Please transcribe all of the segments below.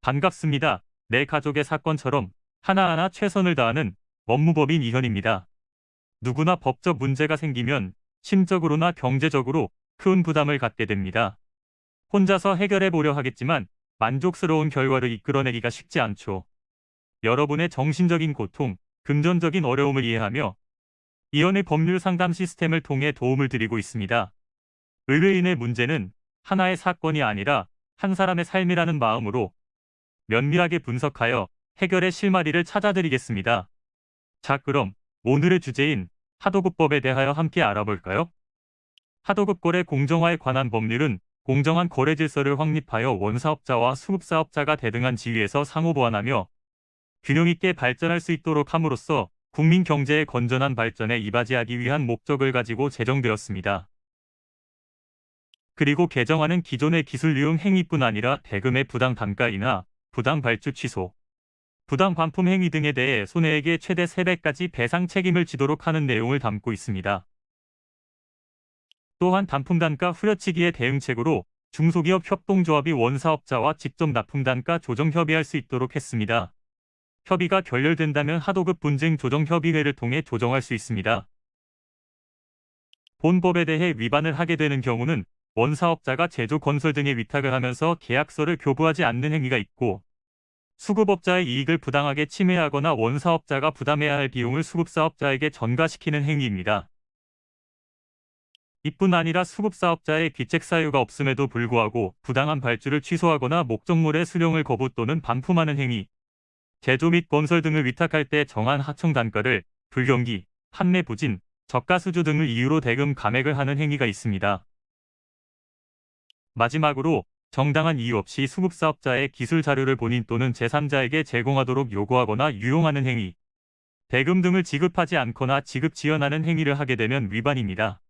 반갑습니다. 내 가족의 사건처럼 하나하나 최선을 다하는 법무법인 이현입니다. 누구나 법적 문제가 생기면 심적으로나 경제적으로 큰 부담을 갖게 됩니다. 혼자서 해결해 보려 하겠지만 만족스러운 결과를 이끌어내기가 쉽지 않죠. 여러분의 정신적인 고통, 금전적인 어려움을 이해하며 이현의 법률 상담 시스템을 통해 도움을 드리고 있습니다. 의뢰인의 문제는 하나의 사건이 아니라 한 사람의 삶이라는 마음으로 면밀하게 분석하여 해결의 실마리를 찾아드리겠습니다. 자, 그럼 오늘의 주제인 하도급법에 대하여 함께 알아볼까요? 하도급 거래 공정화에 관한 법률은 공정한 거래 질서를 확립하여 원사업자와 수급사업자가 대등한 지위에서 상호 보완하며 균형 있게 발전할 수 있도록 함으로써 국민 경제의 건전한 발전에 이바지하기 위한 목적을 가지고 제정되었습니다. 그리고 개정안은 기존의 기술 유용 행위뿐 아니라 대금의 부당 단가이나 부당 발주 취소, 부당 반품 행위 등에 대해 손해액의 최대 3배까지 배상 책임을 지도록 하는 내용을 담고 있습니다. 또한 단품 단가 후려치기의 대응책으로 중소기업 협동조합이 원사업자와 직접 납품 단가 조정 협의할 수 있도록 했습니다. 협의가 결렬된다면 하도급 분쟁 조정 협의회를 통해 조정할 수 있습니다. 본 법에 대해 위반을 하게 되는 경우는 원사업자가 제조 건설 등의 위탁을 하면서 계약서를 교부하지 않는 행위가 있고, 수급업자의 이익을 부당하게 침해하거나 원사업자가 부담해야 할 비용을 수급사업자에게 전가시키는 행위입니다. 이뿐 아니라 수급사업자의 귀책 사유가 없음에도 불구하고 부당한 발주를 취소하거나 목적물의 수령을 거부 또는 반품하는 행위, 제조 및 건설 등을 위탁할 때 정한 하청 단가를 불경기, 판매 부진, 저가 수주 등을 이유로 대금 감액을 하는 행위가 있습니다. 마지막으로 정당한 이유 없이 수급사업자의 기술 자료를 본인 또는 제3자에게 제공하도록 요구하거나 유용하는 행위, 대금 등을 지급하지 않거나 지급 지연하는 행위를 하게 되면 위반입니다.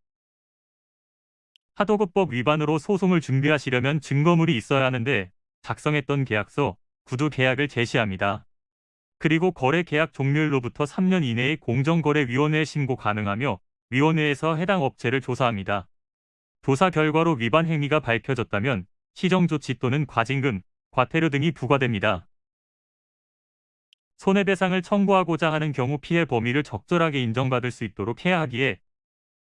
하도급법 위반으로 소송을 준비하시려면 증거물이 있어야 하는데 작성했던 계약서, 구두 계약을 제시합니다. 그리고 거래 계약 종료일로부터 3년 이내에 공정거래위원회에 신고 가능하며 위원회에서 해당 업체를 조사합니다. 조사 결과로 위반 행위가 밝혀졌다면 시정조치 또는 과징금, 과태료 등이 부과됩니다. 손해배상을 청구하고자 하는 경우 피해 범위를 적절하게 인정받을 수 있도록 해야 하기에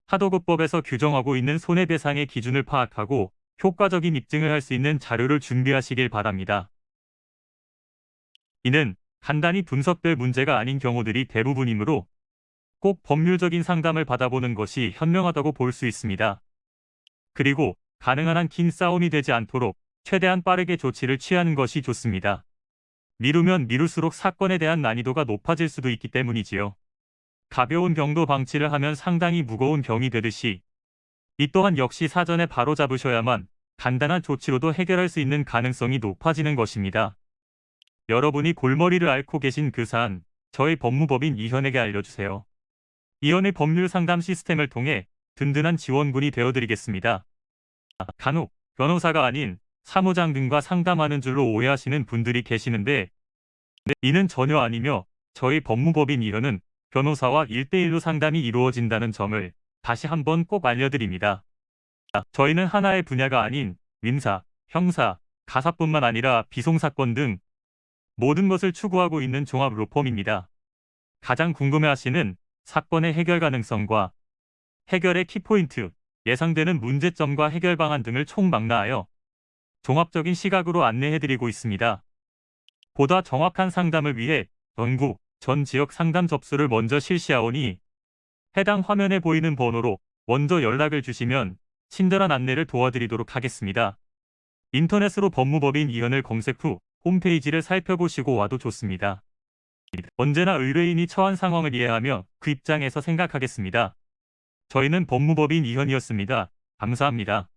하도급법에서 규정하고 있는 손해배상의 기준을 파악하고 효과적인 입증을 할 수 있는 자료를 준비하시길 바랍니다. 이는 간단히 분석될 문제가 아닌 경우들이 대부분이므로 꼭 법률적인 상담을 받아보는 것이 현명하다고 볼 수 있습니다. 그리고 가능한 한 긴 싸움이 되지 않도록 최대한 빠르게 조치를 취하는 것이 좋습니다. 미루면 미룰수록 사건에 대한 난이도가 높아질 수도 있기 때문이지요. 가벼운 병도 방치를 하면 상당히 무거운 병이 되듯이 이 또한 역시 사전에 바로잡으셔야만 간단한 조치로도 해결할 수 있는 가능성이 높아지는 것입니다. 여러분이 골머리를 앓고 계신 그 사안, 저희 법무법인 이현에게 알려주세요. 이현의 법률 상담 시스템을 통해 든든한 지원군이 되어드리겠습니다. 간혹 변호사가 아닌 사무장 등과 상담하는 줄로 오해하시는 분들이 계시는데 이는 전혀 아니며 저희 법무법인 이현은 변호사와 1대1로 상담이 이루어진다는 점을 다시 한번 꼭 알려드립니다. 저희는 하나의 분야가 아닌 민사, 형사, 가사뿐만 아니라 비송사건 등 모든 것을 추구하고 있는 종합 로펌입니다. 가장 궁금해하시는 사건의 해결 가능성과 해결의 키포인트, 예상되는 문제점과 해결 방안 등을 총망라하여 종합적인 시각으로 안내해드리고 있습니다. 보다 정확한 상담을 위해 전국, 전 지역 상담 접수를 먼저 실시하오니 해당 화면에 보이는 번호로 먼저 연락을 주시면 친절한 안내를 도와드리도록 하겠습니다. 인터넷으로 법무법인 이현을 검색 후 홈페이지를 살펴보시고 와도 좋습니다. 언제나 의뢰인이 처한 상황을 이해하며 그 입장에서 생각하겠습니다. 저희는 법무법인 이현이었습니다. 감사합니다.